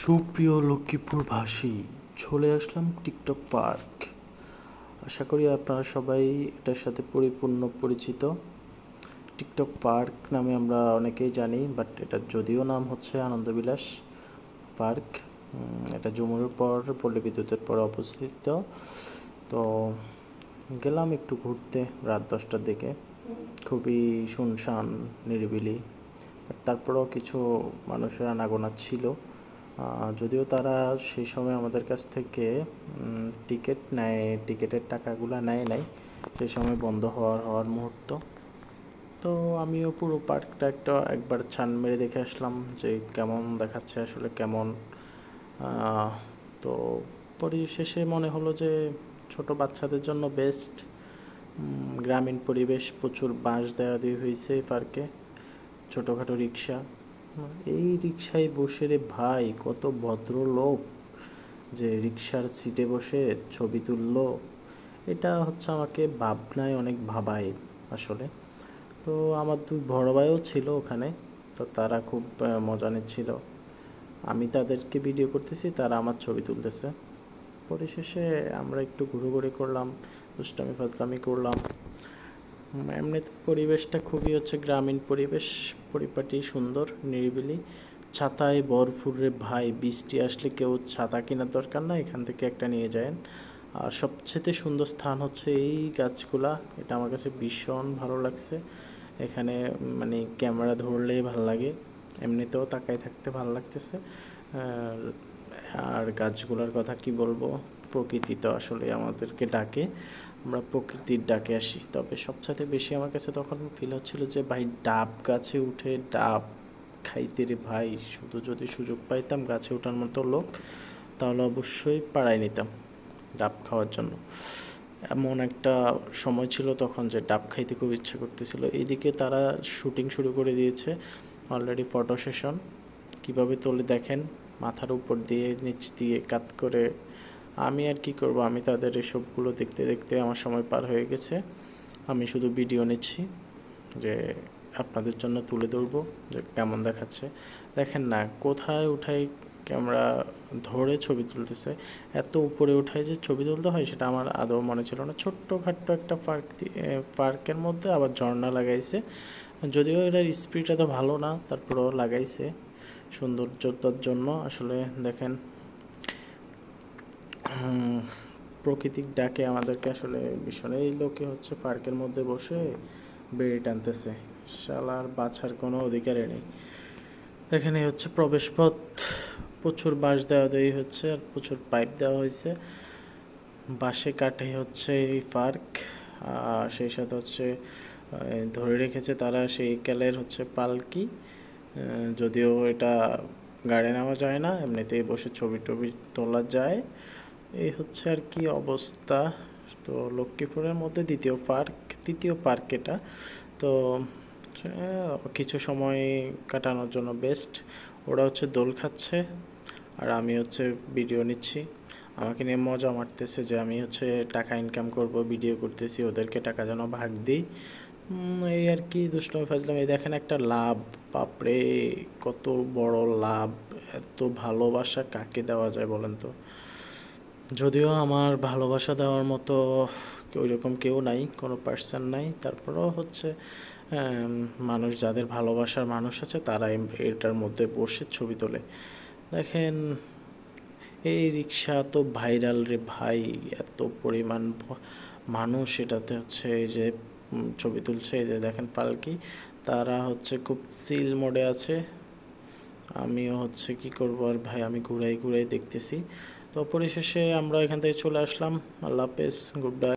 সুপ্রিয় লক্ষ্মীপুরবাসী, চলে আসলাম TikTok park. আশা করি আপনারা সবাই এটার সাথে পরিপূর্ণ পরিচিত। টিকটক পার্ক নামে আমরা অনেকেই জানি, বাট এটার যদিও নাম হচ্ছে আনন্দবিলাস পার্ক। এটা যমুনার পর পল্লী বিদ্যুতের পরে অবস্থিত। তো গেলাম একটু ঘুরতে রাত 10টার দিকে। খুবই শুনশান, নিরিবিলি, তারপরেও কিছু মানুষের আনাগোনা ছিল। যদিও তারা সেই সময় আমাদের কাছ থেকে টিকিট নেয়, টিকিটের টাকাগুলো নেয় নাই, সেই সময় বন্ধ হওয়ার মুহূর্ত। তো আমিও পুরো পার্কটা একবার ছান মেরে দেখে আসলাম যে কেমন দেখাচ্ছে, আসলে কেমন। তো পরিশেষে মনে হলো যে ছোট বাচ্চাদের জন্য বেস্ট। গ্রামীণ পরিবেশ, প্রচুর বাঁশ দেওয়া দিয়ে হয়েছে এই পার্কে, ছোটোখাটো রিক্সা। এই রিক্সায় বসে রে ভাই, কত ভদ্রলোক যে রিক্সার সিটে বসে ছবি তুললো, এটা হচ্ছে আমাকে ভাবনায় অনেক ভাবায় আসলে। তো আমার দুই বড় ভাইও ছিল ওখানে, তো তারা খুব মজা নিচ্ছিল। আমি তাদেরকে ভিডিও করতেছি, তারা আমার ছবি তুলতেছে। পরিশেষে আমরা একটু ঘুরোঘুরি করলাম, দুষ্টামি ফাজলামি করলাম। এমনিতে পরিবেশটা খুবই হচ্ছে গ্রামীণ পরিবেশ, পরিপাটি, সুন্দর, নিরিবিলি। ছাতায় ভরপুর রে ভাই, বৃষ্টি আসলে কেউ ছাতা কেনার দরকার না, এখান থেকে একটা নিয়ে যায়েন। আর সবচেয়ে সুন্দর স্থান হচ্ছে এই গাছগুলা, এটা আমার কাছে ভীষণ ভালো লাগছে। এখানে মানে ক্যামেরা ধরলেই ভালো লাগে, এমনিতেও তাকায় থাকতে ভালো লাগতেছে। আর গাছগুলোর কথা কি বলবো, প্রকৃতি তো আসলে আমাদেরকে ডাকে, আমরা প্রকৃতির ডাকে আসি। তবে সবচেয়ে বেশি আমার কাছে তখন ফিল হচ্ছিল যে ভাই, ডাব গাছে উঠে ডাব খাইতে রে ভাই, শুধু যদি সুযোগ পাইতাম গাছে ওঠার মতো লোক, তাহলে অবশ্যই পাড়ায় নিতাম ডাব খাওয়ার জন্য। এমন একটা সময় ছিল তখন যে ডাব খাইতে খুব ইচ্ছে করতেছিল। এইদিকে তারা শুটিং শুরু করে দিয়েছে অলরেডি, ফটো সেশন। কীভাবে তোলে দেখেন, মাথার উপর দিয়ে নিচ দিয়ে কাত করে। আমি আর কি করব, আমি তাদের এসবগুলো দেখতে দেখতে আমার সময় পার হয়ে গেছে। আমি শুধু ভিডিও নিচ্ছি যে আপনাদের জন্য তুলে ধরবো যে কেমন দেখাচ্ছে। দেখেন না, কোথায় উঠাই ক্যামেরা ধরে ছবি তুলতেছে, এত উপরে উঠায় যে ছবি তুলতে হয় সেটা আমার আদৌ মনে ছিল না। ছোট্টখাট্টো একটা পার্কের মধ্যে আবার ঝর্ণা লাগাইছে, যদিও এটার স্পিড এত ভালো না, তারপরেও লাগাইছে সৌন্দর্যতার জন্য। আসলে দেখেন, প্রকৃতিক ডাকে আমাদেরকে আসলে ভীষণ। এই লোকে হচ্ছে পার্কের মধ্যে বসে বেড়ি টানতেছে, শালার বাছার কোনো অধিকারই নেই। এখানে হচ্ছে প্রবেশপথ, প্রচুর বাঁশ দেওয়া দেওয়ি হচ্ছে আর প্রচুর পাইপ দেওয়া হয়েছে। বাঁশে কাঠে হচ্ছে এই পার্ক, সেই সাথে হচ্ছে ধরে রেখেছে তারা সেই কালের হচ্ছে পালকি। যদিও এটা গাড়ি নেওয়া যায় না, এমনিতেই বসে ছবি টবি তোলা যায়। এই হচ্ছে আর কি অবস্থা। তো লক্ষ্মীপুরের মধ্যে তৃতীয় পার্ক এটা। তো কিছু সময় কাটানোর জন্য বেস্ট। ওরা হচ্ছে দোল খাচ্ছে আর আমি হচ্ছে ভিডিও নিচ্ছি। আমাকে নিয়ে মজা মারতেছে যে আমি হচ্ছে টাকা ইনকাম করব, ভিডিও করতেছি, ওদেরকে টাকা যেন ভাগ দিই। এই আর কি দুষ্টমি ফাজলাম। এই দেখেন একটা লাভ, বাপরে কত বড় লাভ! এত ভালোবাসা কাকে দেওয়া যায় বলেন তো? যদিও আমার ভালোবাসা দেওয়ার মতো ওই রকম কেউ নাই, কোনো পার্সন নাই, তারপরেও হচ্ছে মানুষ, যাদের ভালোবাসার মানুষ আছে, তারা এটার মধ্যে বসে ছবি তোলে। দেখেন এই রিক্সা তো ভাইরাল রে ভাই, এত পরিমাণ মানুষ এটাতে হচ্ছে এই যে ছবি তুলছে। এই যে দেখেন পালকি, তারা হচ্ছে খুব চিল মোডে আছে। আমিও হচ্ছে কি করব আর ভাই, আমি ঘুরাই ঘুরাই দেখতেছি। তো পরিশেষে আমরা এখান থেকে চলে আসলাম। আল্লাহ হাফেজ, গুড বাই।